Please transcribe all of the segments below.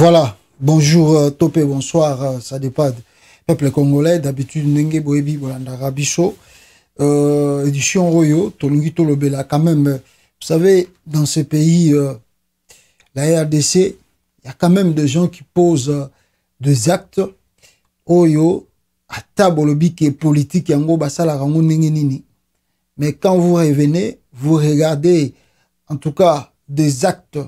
Voilà, bonjour Topé, bonsoir, ça dépend du peuple congolais. D'habitude, Nenge Boebi, Bolanda Rabicho, édition Royo, Tolungi Tolobela. Quand même, vous savez, dans ce pays, la RDC, il y a quand même des gens qui posent des actes. Oyo, à tabolobi qui est politique, yango basala rango nini. Mais quand vous revenez, vous regardez, en tout cas, des actes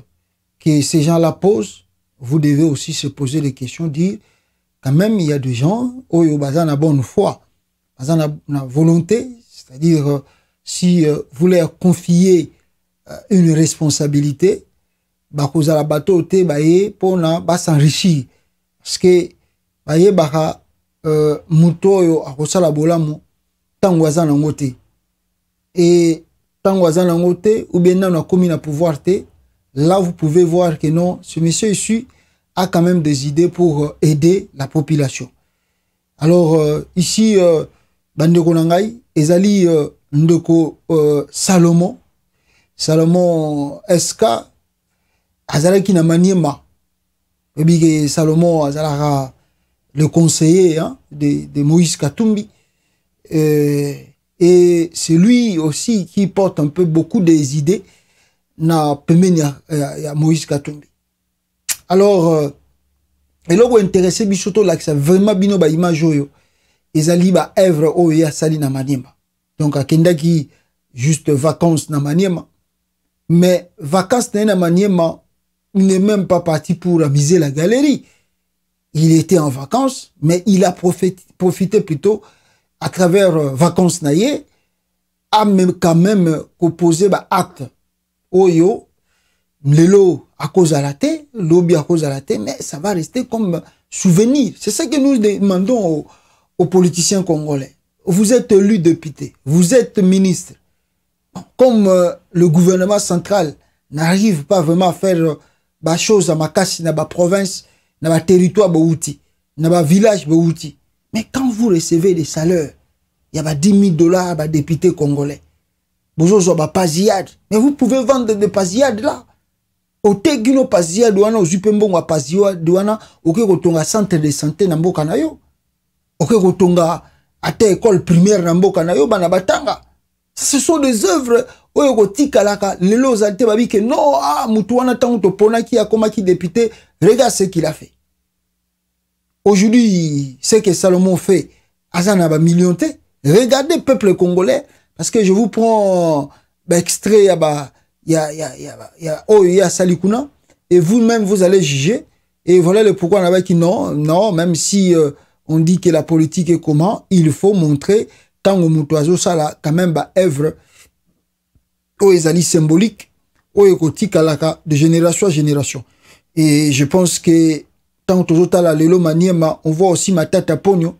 que ces gens-là posent, vous devez aussi se poser des questions, dire, quand même, il y a des gens, oyo bazana bonne foi, bazana volonté, c'est-à-dire, si vous leur confiez une responsabilité, bakozala bateau te baye pour s'enrichir. Parce que, baye baka, muto yo akosala bolamu, tango azana ngote. Et tango azana ngote, ou bien nan komi na pouvoir te, là vous pouvez voir que non, ce monsieur ici a quand même des idées pour aider la population. Alors, ici, Bandeko Nangai, ezali ndeko Salomon, Salomon SK, azalaki na maniema. Et bien Salomon azalaka le conseiller hein, de Moïse Katumbi. Et c'est lui aussi qui porte un peu beaucoup des idées na pemeni ya Moïse Katumbi. Alors, et là où intéressé bisoto là que ça vraiment bino ba image yo ezali ba œuvre o ya sali na maniema. Donc akenda qui juste vacances na maniema. Mais vacances na maniema, il n'est même pas parti pour amuser la galerie. Il était en vacances, mais il a profité plutôt à travers vacances naïe à même quand même opposer ba acte oyo lelo à cause à la tête, lobby à cause à la tête, mais ça va rester comme souvenir. C'est ça que nous demandons aux politiciens congolais. Vous êtes élu député, vous êtes ministre. Comme le gouvernement central n'arrive pas vraiment à faire des choses à Makassi, dans la province, dans le territoire, dans le village, mais quand vous recevez des salaires, il y a 10 000 $, des députés congolais. Vous avez pasiade. Mais vous pouvez vendre des pasiades là. Au tegino pasiade, au zupembongo pasiade, au kekotonga centre de santé na mboka na yo. Au kekotonga ate école primaire na mboka na yo bana batanga. Ce sont des œuvres oyo kotika laka lelo zalte babi que non ah mutu wana tango to pona ki akoma ki député, regarde ce qu'il a fait. Aujourd'hui, ce que Salomon fait, azana ba millionté. Regardez peuple congolais. Parce que je vous prends extrait, il y a Salikuna, et vous-même, vous allez juger. Et voilà le pourquoi on avait dit non, même si on dit que la politique est comment, il faut montrer, tant au mutoiseau, ça là, quand même, œuvre, symbolique, de génération à génération. Et je pense que, tant que là, Lelo Maniema, on voit aussi Matata Pogno,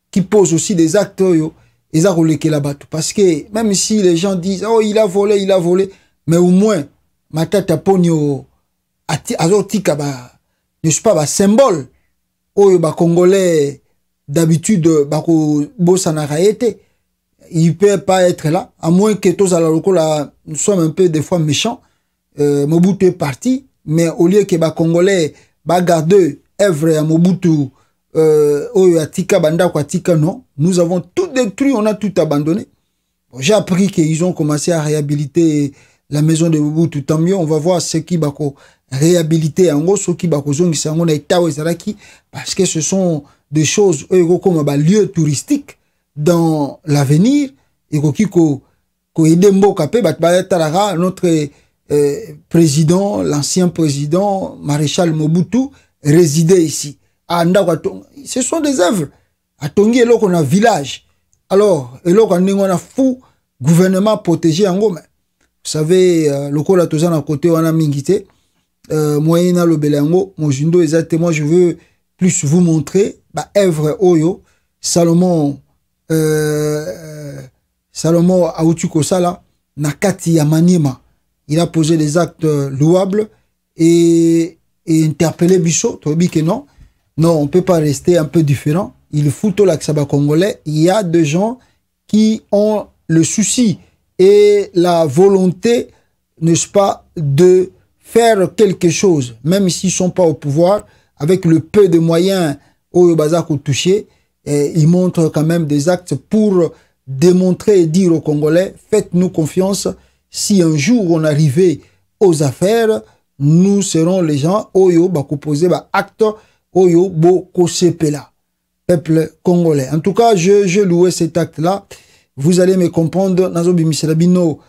qui pose aussi des actes, et ça roule que là-bas. Parce que même si les gens disent oh il a volé, mais au moins Matata Pogno azotika ba n'est-ce pas ba symbole oh ba congolais d'habitude ba ko bossa na raete il peut pas être là à moins que tous à la local nous sommes un peu des fois méchants. Mobutu est parti mais au lieu que ba congolais ba garder œuvre à Mobutu non, nous avons tout détruit, on a tout abandonné. Bon, j'ai appris qu'ils ont commencé à réhabiliter la maison de Mobutu, tant mieux, on va voir ce qui va réhabiliter en gros, ce qui va parce que ce sont des choses comme un lieu touristique dans l'avenir et notre président, l'ancien président maréchal Mobutu résidait ici. Ce sont des œuvres. À Tongi, on a village. Alors, on a fou gouvernement protégé en Goma. Vous savez, le col à Tozan à côté, on a mingité. Moyena le belango, mon jundo exactement, je veux plus vous montrer, œuvre Oyo, Salomon, Salomon Aoutuko Sala, Nakati Yamaniema. Il a posé des actes louables et interpellé Bichot, tu dis que non. Non, on ne peut pas rester un peu différent. Il faut tout l'accès congolais. Il y a des gens qui ont le souci et la volonté, n'est-ce pas, de faire quelque chose, même s'ils ne sont pas au pouvoir, avec le peu de moyens au Bazako touché, il montre quand même des actes pour démontrer et dire aux Congolais, faites-nous confiance, si un jour on arrivait aux affaires, nous serons les gens Oyo Bako poser acte Oyo Boko Sepela, peuple congolais. En tout cas, je louais cet acte-là. Vous allez me comprendre. Nazo Bimiselabino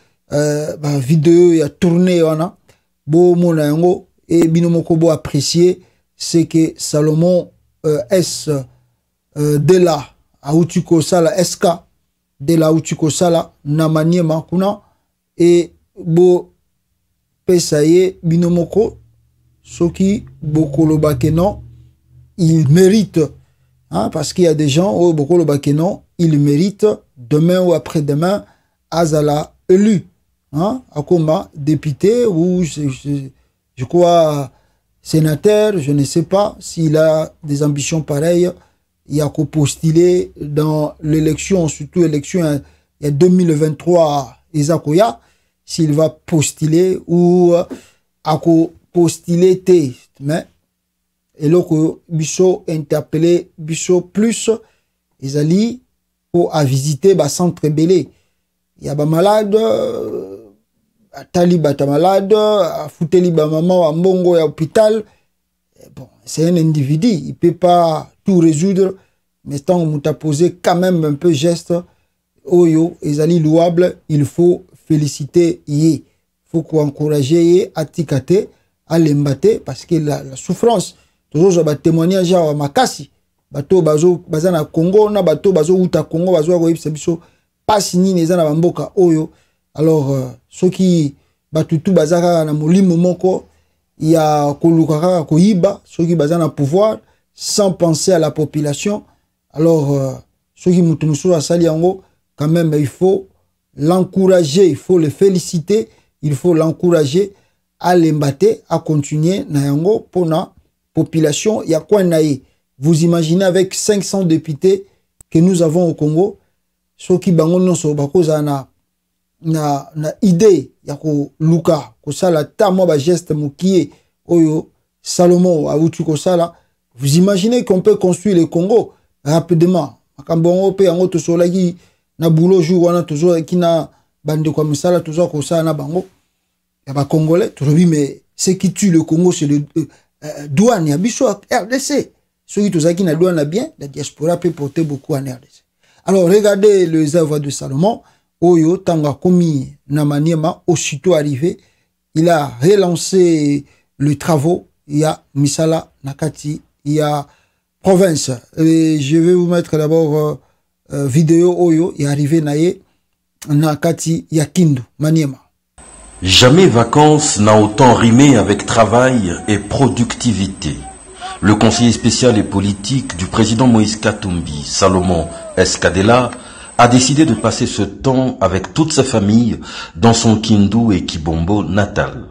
vidéo ya tourné wana bo mona yango et bino moko bo apprécier c'est que Salomon S de là autuko sala SK de la autuko sala na maniema kuna et bo pesaye binomoko soki bokolo bakeno il mérite hein, parce qu'il y a des gens au bokolo bakeno il mérite demain ou après-demain azala élu hein, akoma député ou je crois sénateur, je ne sais pas s'il a des ambitions pareilles. Il y a qu'au postuler dans l'élection, surtout l'élection il y a 2023 Ezakoya, s'il va postuler ou à postuler té. Mais et là que Bisso interpellé Bisso plus Ezali pour à visiter ba centre belé. Il y a ba malade Taliba ta malade, fouteli ba maman à mbongo à hôpital. Bon, c'est un individu, il peut pas tout résoudre, mais tant qu'on t'a posé quand même un peu geste, oyo, ezali louable, il faut féliciter yé. Faut qu'on encourage yé à tikate, à l'embate, parce que la souffrance, toujours je vais témoigner à makasi, bato bazo bazana Congo, na bato bazo uta Congo, bazo agoyib sebiso, pas signé nezana bamboka oyo. Alors, ceux qui batutu bazaka na molimo moko, il y a kolukaka koyiba, ceux qui bazana pouvoir, sans penser à la population. Alors, ceux qui mutunusu à Saliango, quand même, il faut l'encourager, il faut le féliciter, il faut l'encourager à l'embatter, à continuer na yango pour la population. Il y a quoi naïe? Vous imaginez avec 500 députés que nous avons au Congo, ceux qui bangono so bakoza na idée ya ko luka ko sala ta mo ba geste mukie oyo Salomon a outu ko sala. Vous imaginez qu'on peut construire le Congo rapidement makambongo pe yango to solaki na boulot jour wana toujours qui na bande ko misala toujours ko sala na bango ya ba congolais to mais ce qui tue le Congo c'est le douane ya biso RDC ceux qui tozaki na douane bien la diaspora peut porter beaucoup en RDC. Alors regardez les œuvres de Salomon. Oyo Tanga Komi Namaniema, aussitôt arrivé, il a relancé les travaux. Il y a Misala Nakati, il y a province. Et je vais vous mettre d'abord vidéo Oyo, il est arrivé Naye Nakati, il y a Kindu, Maniema. Jamais vacances n'a autant rimé avec travail et productivité. Le conseiller spécial et politique du président Moïse Katumbi, Salomon Eskadela, a décidé de passer ce temps avec toute sa famille dans son Kindu et Kibombo natal.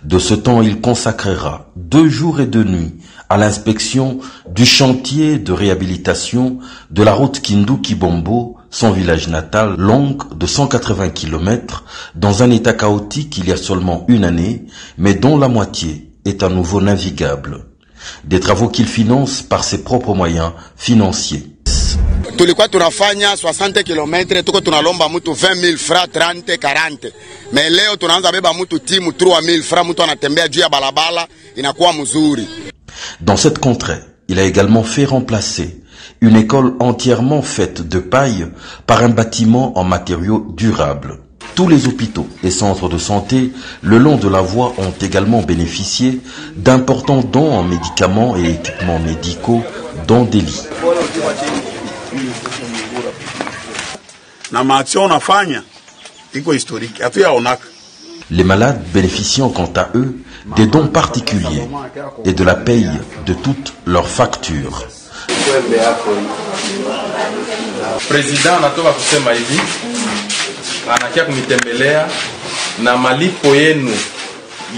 De ce temps, il consacrera 2 jours et 2 nuits à l'inspection du chantier de réhabilitation de la route Kindu-Kibombo, son village natal, longue de 180 km, dans un état chaotique il y a seulement 1 année, mais dont la moitié est à nouveau navigable. Des travaux qu'il finance par ses propres moyens financiers. Tulikuwa tunafanya 60 km, tuko tunalomba mtu 20 000 francs, 30, 40. Mais leo tunaanza beba mtu timu 3 000 francs, mtu anatembea juu ya balabala, inakuwa mzuri. Dans cette contrée, il a également fait remplacer une école entièrement faite de paille par un bâtiment en matériaux durables. Tous les hôpitaux et centres de santé le long de la voie ont également bénéficié d'importants dons en médicaments et équipements médicaux, dont des lits. Les malades bénéficient quant à eux des dons particuliers et de la paye de toutes leurs factures. Président natoka kusema hivi anakia kumitembelea na malipo yenu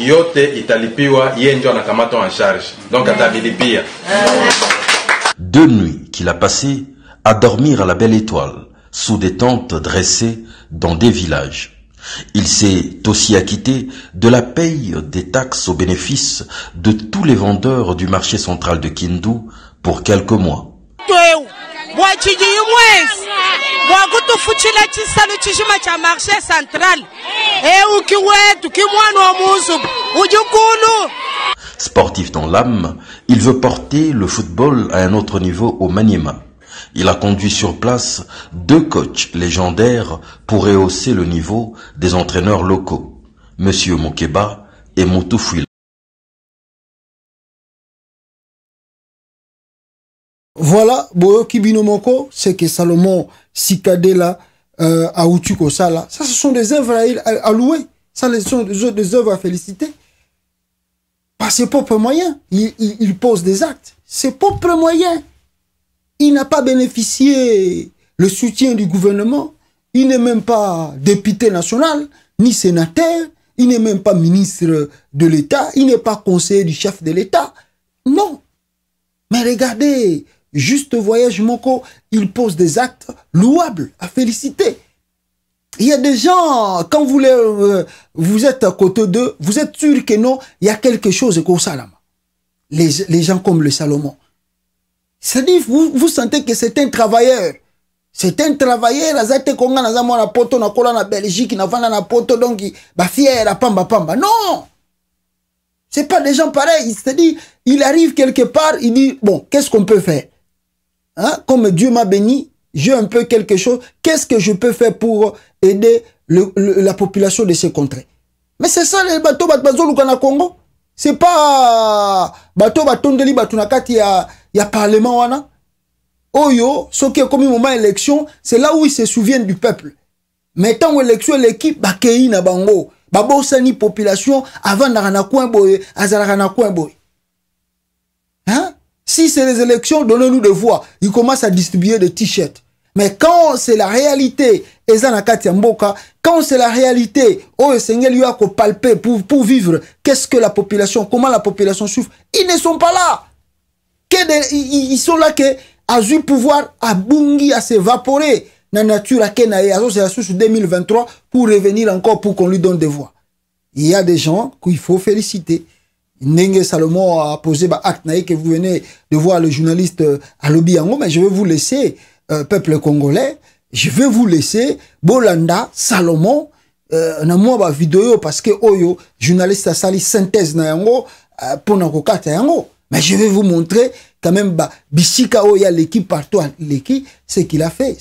yote italipiwa, yeye ndio anakamata en charge, donc atabilipia. 2 nuits qu'il a passées à dormir à la Belle Étoile, sous des tentes dressées dans des villages. Il s'est aussi acquitté de la paye des taxes au bénéfice de tous les vendeurs du marché central de Kindu pour quelques mois. Sportif dans l'âme, il veut porter le football à un autre niveau au Maniema. Il a conduit sur place 2 coachs légendaires pour rehausser le niveau des entraîneurs locaux, Monsieur Mokeba et Moutoufuila. Voilà, Boyoki Binomoko, c'est que Salomon Sikadela a Utuko Sala. Ça, ce sont des œuvres à louer. Ça, ce sont des œuvres à féliciter. Par ses propres moyens, il pose des actes. Ses propres moyens. Il n'a pas bénéficié le soutien du gouvernement. Il n'est même pas député national, ni sénateur. Il n'est même pas ministre de l'État. Il n'est pas conseiller du chef de l'État. Non. Mais regardez, Juste Voyage Moko, il pose des actes louables à féliciter. Il y a des gens, quand vous êtes à côté d'eux, vous êtes sûr que non, il y a quelque chose comme ça là. Les gens comme le Salomon. C'est-à-dire, vous sentez que c'est un travailleur. C'est un travailleur, azate konga na zamwa na poto na kola na Belgique, na vana na poto, donc, bah fier, à pamba pamba. Non! C'est pas des gens pareils. C'est-à-dire, il arrive quelque part, il dit, bon, qu'est-ce qu'on peut faire? Hein? Comme Dieu m'a béni, j'ai un peu quelque chose, qu'est-ce que je peux faire pour aider la population de ces contrées? Mais c'est ça, les bateaux na Congo. C'est pas bateau batondeli batunakati ya parlement wana. Oyo, ce qui est comme un moment élection, c'est là où ils se souviennent du peuple. Mais tant où élection, l'équipe, bakei na bango. Babosani population, avant na coin boy, azara na coin boy. Hein? Si c'est les élections, donnez-nous des voix. Ils commencent à distribuer des t-shirts. Mais quand c'est la réalité, quand c'est la réalité, oh, le Seigneur lui a palpé pour vivre, qu'est-ce que la population, comment la population souffre, ils ne sont pas là. Ils sont là que Azu pouvoir à Bungi à s'évaporer dans la nature à Kenae, à 2023 pour revenir encore pour qu'on lui donne des voix. Il y a des gens qu'il faut féliciter. Nenge Salomon a posé acte que vous venez de voir le journaliste à Lobiango, mais je vais vous laisser, peuple congolais, je vais vous laisser Bolanda, Salomon, na moi vidéo parce que Oyo, journaliste a sali synthèse na yango pour na kokata yango. Mais je vais vous montrer quand même Bishika Oya l'équipe partout l'équipe ce qu'il a fait.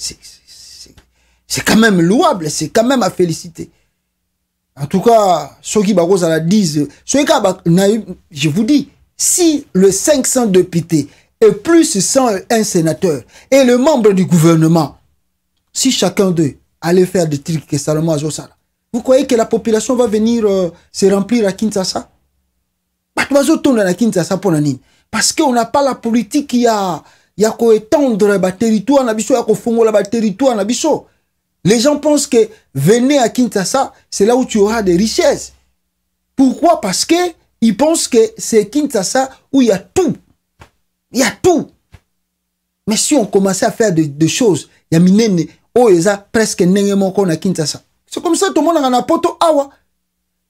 C'est quand même louable, c'est quand même à féliciter. En tout cas, ceux qui la disent, je vous dis, si le 500 députés et plus 101 sénateurs et le membre du gouvernement, si chacun d'eux allait faire des trucs que Salomon Azosala, vous croyez que la population va venir se remplir à Kinshasa? Parce qu'on n'a pas la politique qui a qu'à étendre le territoire, le territoire. Les gens pensent que venez à Kinshasa, c'est là où tu auras des richesses. Pourquoi? Parce que ils pensent que c'est Kinshasa où il y a tout. Il y a tout. Mais si on commençait à faire des choses, il y a minene, oh, il y a presque n'engagement qu'on a Kinshasa. C'est comme ça, tout le monde a un poto awa.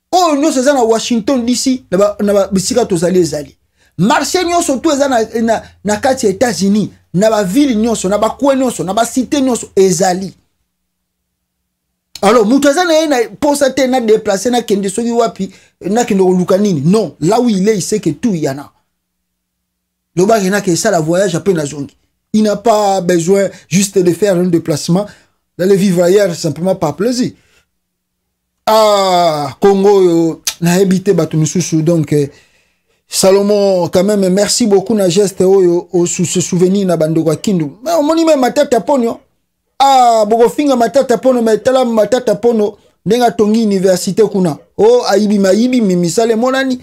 Oh, nous sommes à Washington DC, na bisika tozali ezali. Marché nyonso tout ezali na kati ya États-Unis, na ba ville nyonso, na ba coin nyonso, na ba cité nyonso ezali. Alors, Moutazana na posate na déplacé na kende soki wapi na kende lukanini. Non, là où il sait que tout y en a. Le bar il n'a que ça la voyage à peine à zongi. Il n'a pas besoin juste de faire un déplacement, d'aller vivre ailleurs simplement par plaisir. Ah, Congo na habité batunususu donc Salomon quand même merci beaucoup na geste oyo sous ce souvenir na bandoko Kindu. Mais on moni même matata ponyo. Ah, boko finga matata pono metala matata pono ndenga tongi université kuna. Oh, aibi misale monani.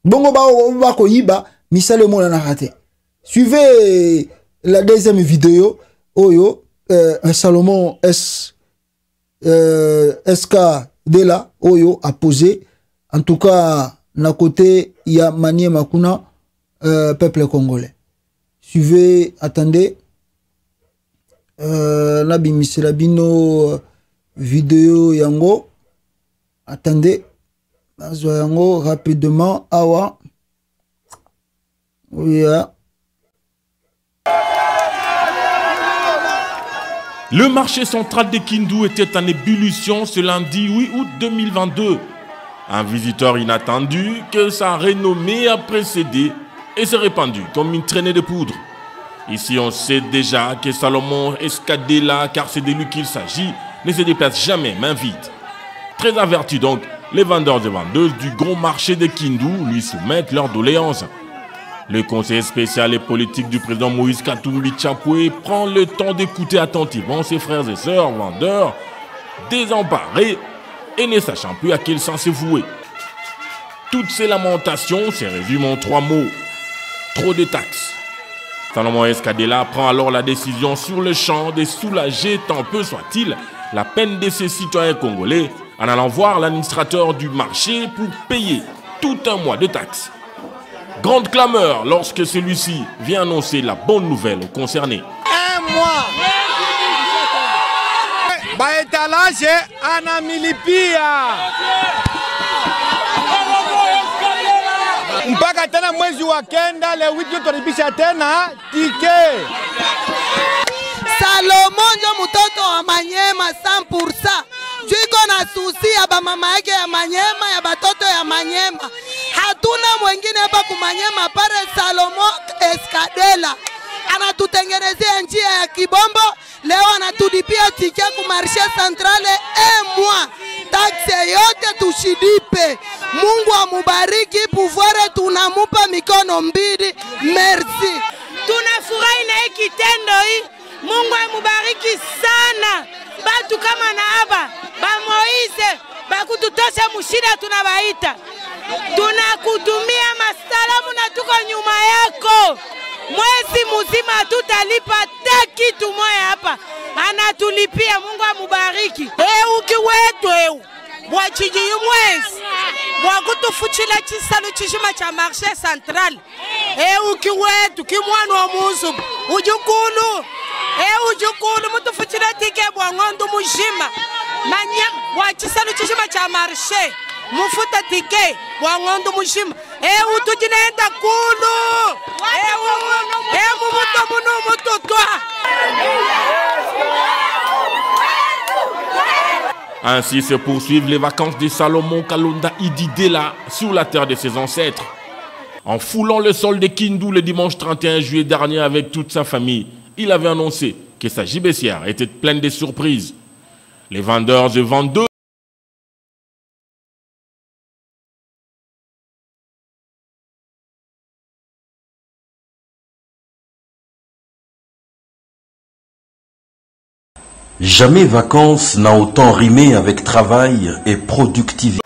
Bongo ba ko yiba misale monana raté. Suivez la deuxième vidéo oyo Salomon SK de là oyo a posé en tout cas na côté il y a Maniema kuna peuple congolais. Suivez, attendez. Nabi misela bino vidéo yango Attendez. Nazoyango rapidement. Awa. Oui. Le marché central de Kindu était en ébullition ce lundi 8 août 2022. Un visiteur inattendu que sa renommée a précédé et s'est répandu comme une traînée de poudre. Ici, on sait déjà que Salomon Escadela, car c'est de lui qu'il s'agit, ne se déplace jamais main vide. Très avertis donc, les vendeurs et vendeuses du grand marché de Kindu lui soumettent leurs doléances. Le conseiller spécial et politique du président Moïse Katumbi Tchapoué prend le temps d'écouter attentivement ses frères et sœurs vendeurs, désemparés et ne sachant plus à quel sens se vouer. Toutes ces lamentations se résument en 3 mots. Trop de taxes. Salomon Escadela prend alors la décision sur le champ de soulager tant peu soit-il la peine de ces citoyens congolais en allant voir l'administrateur du marché pour payer tout un mois de taxes. Grande clameur lorsque celui-ci vient annoncer la bonne nouvelle aux concernés. Un mois. Baetalage anamilipia. Mpaka tena mwezi wa kenda le 8 tulipisha tena tike. Salomon ndio mtoto wa Manyema 100%. Juiko na susi ya ba mama yake ya Manyema ya batoto ya Manyema. Hatuna mwingine hapa kumanyema pare Salomon Escadela. Anatutengenezea njia ya kibombo. Leo anatulipia tike ku marché centrale mois. Taxe yote tushidipe. Mungu amubariki, pouvoir tunamupa mikono mbili. Merci. Tunafurahi na hiki kitendo hii. Mungu amubariki sana. Batu kama na haba, ba Moise, ba kututosha mushida tunabaita. Tunakutumia masalamu na tuko nyuma yako. Mwezi mzima tutalipa hata kitu moja hapa. Anatulipia, Mungu amubariki. Uki wetu bwachiji mwezi. Bwakutufuchila chisalo chishima cha marché central. Uki wetu kimwanu wa muzu. Ujukulu. Ujukulu mutufuchila tike bwangondo mujima. Manyam bwachisalo chishima cha marché. Mufuta tike bwangondo mujima. Utujinaenda kulu. Mumuto munu mututwa. Ainsi se poursuivent les vacances de Salomon Kalonda Ididela sur la terre de ses ancêtres. En foulant le sol de Kindu le dimanche 31 juillet dernier avec toute sa famille, il avait annoncé que sa gibecière était pleine de surprises. Les vendeurs et vendeuses Jamais vacances n'a autant rimé avec travail et productivité.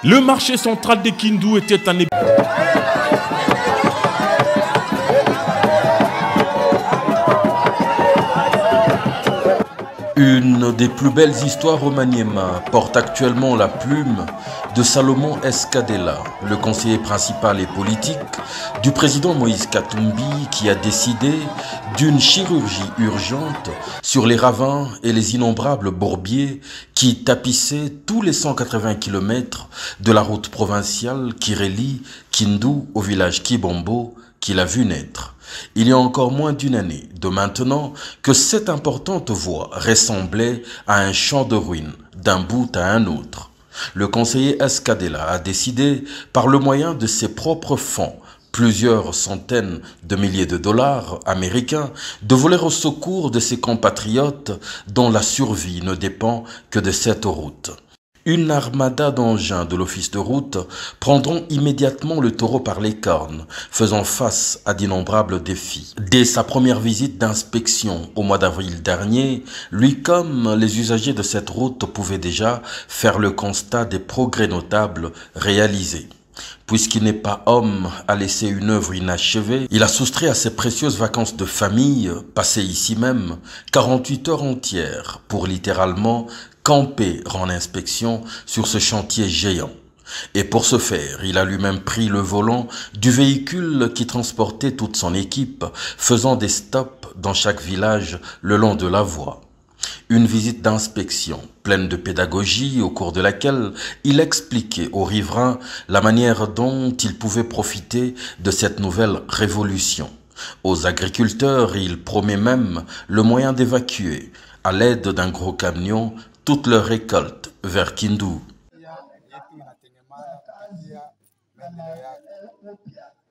Le marché central de Kindu était en Une des plus belles histoires au Maniema porte actuellement la plume de Salomon Escadela, le conseiller principal et politique du président Moïse Katumbi, qui a décidé d'une chirurgie urgente sur les ravins et les innombrables bourbiers qui tapissaient tous les 180 km de la route provinciale qui relie Kindu au village Kibombo qu'il a vu naître. Il y a encore moins d'une année de maintenant que cette importante voie ressemblait à un champ de ruines d'un bout à un autre. Le conseiller Escadela a décidé, par le moyen de ses propres fonds, plusieurs centaines de milliers de dollars américains, de voler au secours de ses compatriotes dont la survie ne dépend que de cette route. Une armada d'engins de l'office de route prendront immédiatement le taureau par les cornes, faisant face à d'innombrables défis. Dès sa première visite d'inspection au mois d'avril dernier, lui comme les usagers de cette route pouvaient déjà faire le constat des progrès notables réalisés. Puisqu'il n'est pas homme à laisser une œuvre inachevée, il a soustrait à ses précieuses vacances de famille, passées ici même, 48 heures entières pour littéralement camper en inspection sur ce chantier géant. Et pour ce faire, il a lui-même pris le volant du véhicule qui transportait toute son équipe, faisant des stops dans chaque village le long de la voie. Une visite d'inspection pleine de pédagogie au cours de laquelle il expliquait aux riverains la manière dont ils pouvaient profiter de cette nouvelle révolution. Aux agriculteurs, il promet même le moyen d'évacuer, à l'aide d'un gros camion, toute leur récolte vers Kindu.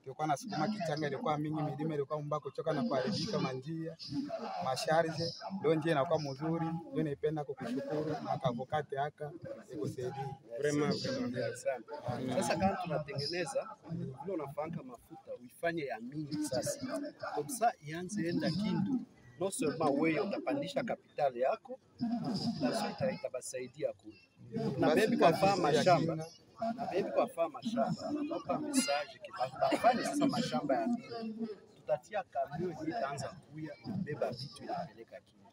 Tulikuwa nasukuma kichanga, ilikuwa mingi, milima ilikuwa mbaya kuchoka na kuharibika manjia masharje. Leo njia inakuwa mzuri, ndio naipenda kukushukuru na kavokate haka ikusaidie vraiment sana. Sasa kama tunatengeneza vile unafanga mafuta uifanye ya mingi sasa, kwa sababu ianze enda Kindu, no seulement wewe utapandisha kapitali yako na sio itabasaidia kule na bebi kwa fama mashamba. Na bebi kwa fama mashamba, anatoka message kibafanye sasa mashamba ya nini. Tutatia camion hii itaanza kuya beba vitu inapeleka Kindu.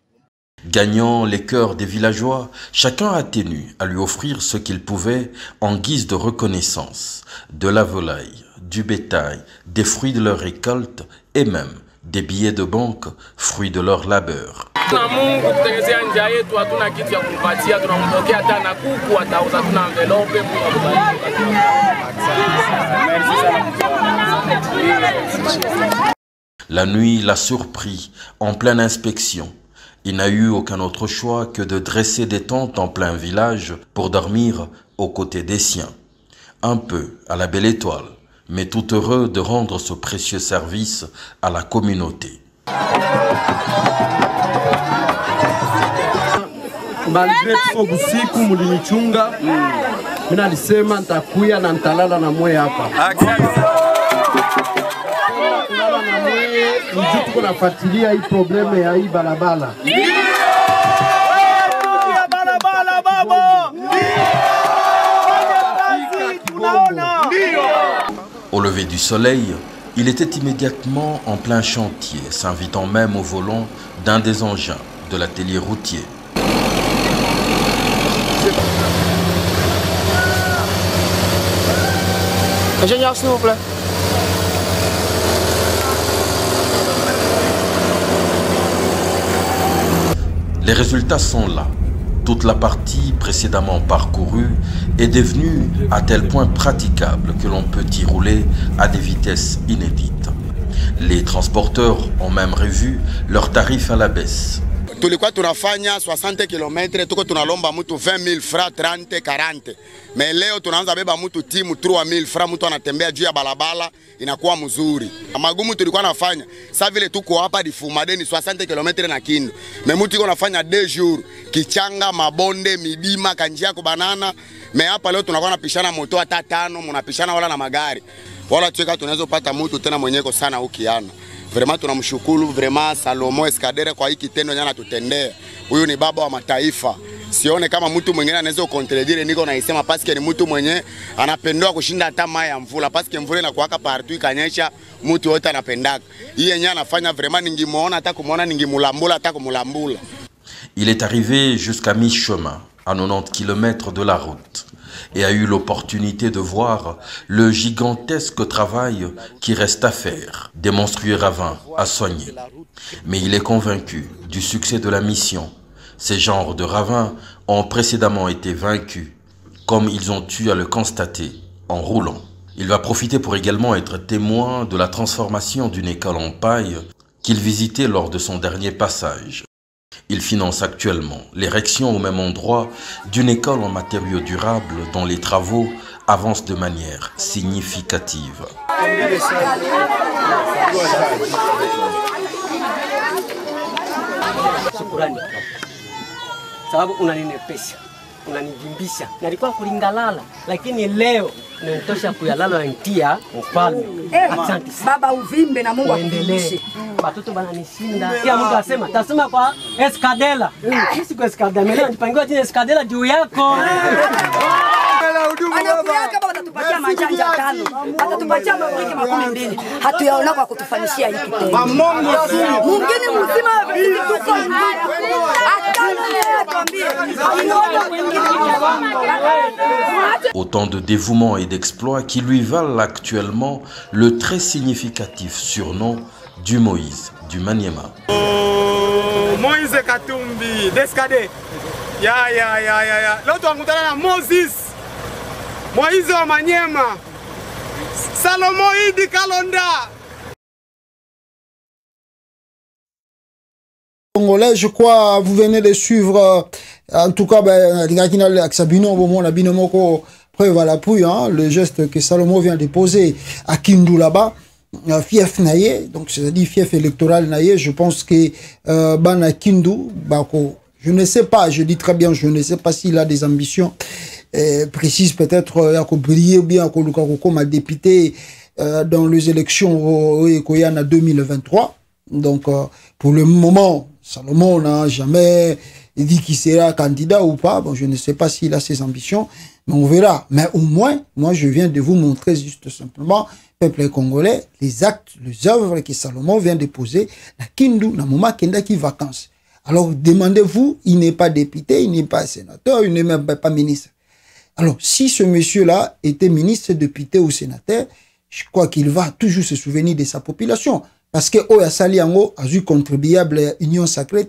Gagnant les cœurs des villageois, chacun a tenu à lui offrir ce qu'il pouvait en guise de reconnaissance, de la volaille, du bétail, des fruits de leur récolte et même des billets de banque, fruits de leur labeur. La nuit l'a surpris en pleine inspection. Il n'a eu aucun autre choix que de dresser des tentes en plein village pour dormir aux côtés des siens. Un peu à la belle étoile, mais tout heureux de rendre ce précieux service à la communauté. Malgré tuko busiku mulinichunga, mimi alisema nitakuya na nitalala na mwe hapa. Kulala na mwe, ndio tuko nafuatilia hii probleme ya hii barabara. Barabara baba. Au lever du soleil, il était immédiatement en plein chantier, s'invitant même au volant d'un des engins de l'atelier routier. Ingénieur, s'il vous plaît. Les résultats sont là. Toute la partie précédemment parcourue est devenue à tel point praticable que l'on peut y rouler à des vitesses inédites. Les transporteurs ont même revu leurs tarifs à la baisse. Tulikuwa tunafanya 60 km tuko tunalomba mtu 20 000 francs 30 40, mais leo tunaanza beba mtu timu 3 000 francs, mtu anatembea juu ya balabala, inakuwa mzuri. Magumu tulikuwa nafanya sasa vile tuko hapa Difumadeni 60 km na Kindu, mais mtu iko nafanya 2 jours kichanga, mabonde, midima, kanjia kwa banana. Mais hapa leo tunakuwa napishana moto hata 5, mnapishana wala na magari wala tuweka, tunaweza kupata mtu tena mwenyeko sana ukiana. Vraiment tunamshukuru vraiment Salomo Eskadere kwa hiki kitendo nyana tutendea. Huyu ni baba wa mataifa. Sione kama mtu mwingine anaweza kukontredire niko naisema paske ni mtu mwenye anapendwa kushinda hata mai ya mvula, paske mvula inakuwaka partout ikanyesha mtu wote anapendaka. Hii yenyewe anafanya vraiment, ningimuona hata kumuona ningimulambula hata kumulambula. Il est arrivé jusqu'à mi-chemin, à 90 km de la route, et a eu l'opportunité de voir le gigantesque travail qui reste à faire, des monstrueux ravins à soigner. Mais il est convaincu du succès de la mission. Ces genres de ravins ont précédemment été vaincus, comme ils ont eu à le constater en roulant. Il va profiter pour également être témoin de la transformation d'une école en paille qu'il visitait lors de son dernier passage. Il finance actuellement l'érection au même endroit d'une école en matériaux durables dont les travaux avancent de manière significative. Sababu unaninepesha, unanivimbisha. Nilikuwa kulingalala, lakini leo unanitosha kuyalala ntia mfalme. Asante baba, uvimbe na Mungu akuendelee. Watoto bananishinda. Kila mtu asema, tasema kwa Eskadela. Sisi kwa Eskadela, leo nipangiwa jina Eskadela juu yako. Kama watatupatia majanja 5, watatupatia mabriki 12, hatuyaona kwa kutufanishia hiki tena. Mwingine mzima tuko Autant de dévouement et d'exploits qui lui valent actuellement le très significatif surnom du Moïse, du Maniema. Moïse Katumbi, Descadé. Ya. L'autre on Moses. Moïse au Maniema. Salomon Idi Kalonda. Congolais, je crois, vous venez de suivre, en tout cas, preuve à l'appui, le geste que Salomon vient de poser à Kindu là-bas, fief naïe, donc c'est-à-dire fief électoral naïe, je pense que Bana Kindu, je ne sais pas, je dis très bien, je ne sais pas s'il a des ambitions précises, peut-être à briller ou bien à comme député dans les élections qu'il y en a 2023. Donc, pour le moment, Salomon n'a jamais dit qu'il sera candidat ou pas. Bon, je ne sais pas s'il a ses ambitions, mais on verra. Mais au moins, moi, je viens de vous montrer juste simplement, peuple congolais, les actes, les œuvres que Salomon vient de poser, la Kindu, na moment kenda qui vacances. Alors, demandez-vous, il n'est pas député, il n'est pas sénateur, il n'est même pas ministre. Alors, si ce monsieur-là était ministre, député ou sénateur, je crois qu'il va toujours se souvenir de sa population. Parce que Oya Saliango a eu contribuable à l'Union sacrée,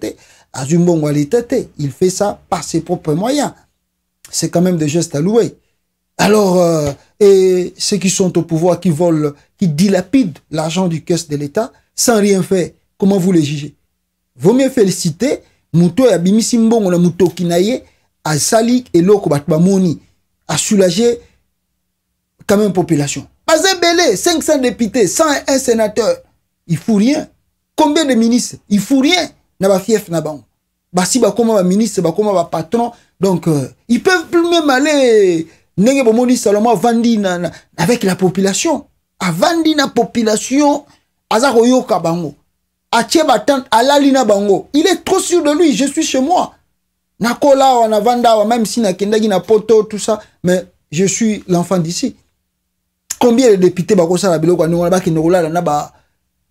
a eu bon qualité, il fait ça par ses propres moyens. C'est quand même des gestes à louer. Alors, et ceux qui sont au pouvoir, qui volent, qui dilapident l'argent du caisse de l'État, sans rien faire, comment vous les jugez? Vaut mieux féliciter, Mouto et Abimisimbon, on a Mouto Kinaye, à Sali et Loko Batbamoni, à soulager quand même la population. Pas un belé, 500 députés, 101 sénateurs. Il faut rien. Combien de ministres? Il faut rien. N'a fief n'a pas. Si ba comment ministre, ba comment patron. Donc ils peuvent plus même aller nenge bomoni Salomon vandi avec la population. A vandi na population azako yoka bango. A tcheba tant alali na bango. Il est trop sûr de lui, je suis chez moi. Na kola wa na vanda même si na kendagi na poto tout ça, mais je suis l'enfant d'ici. Combien de députés ba ko sala biloko na ba kindola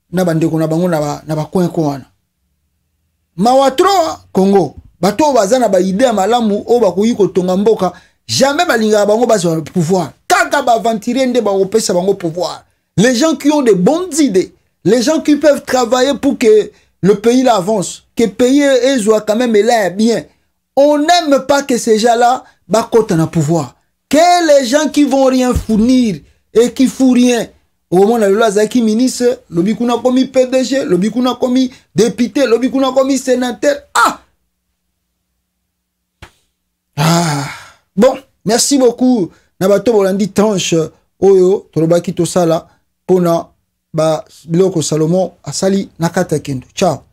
na bandeko na bango na ba coin coin mawatro Congo bato bazana ba idée malamu o ba koyi ko tonga mboka jamais balinga bango bazo pouvoir kaka ba aventurer nde ba opesa bango pouvoir. Les gens qui ont de bonnes idées, les gens qui peuvent travailler pour que le pays avance, que le pays soit quand même là bien. On n'aime pas que ces gens-là ba kota na pouvoir. Que les gens qui vont rien fournir et qui font rien. Au moment où le Zaki ministre, le Bikouna commis PDG, le Bikouna commis député, le Bikouna commis sénateur. Bon, merci beaucoup. Nabato Bolandi tranche Oyo, Torobaki Tosala, Pona, Biloko Salomon, Asali Nakata Kendo. Ciao.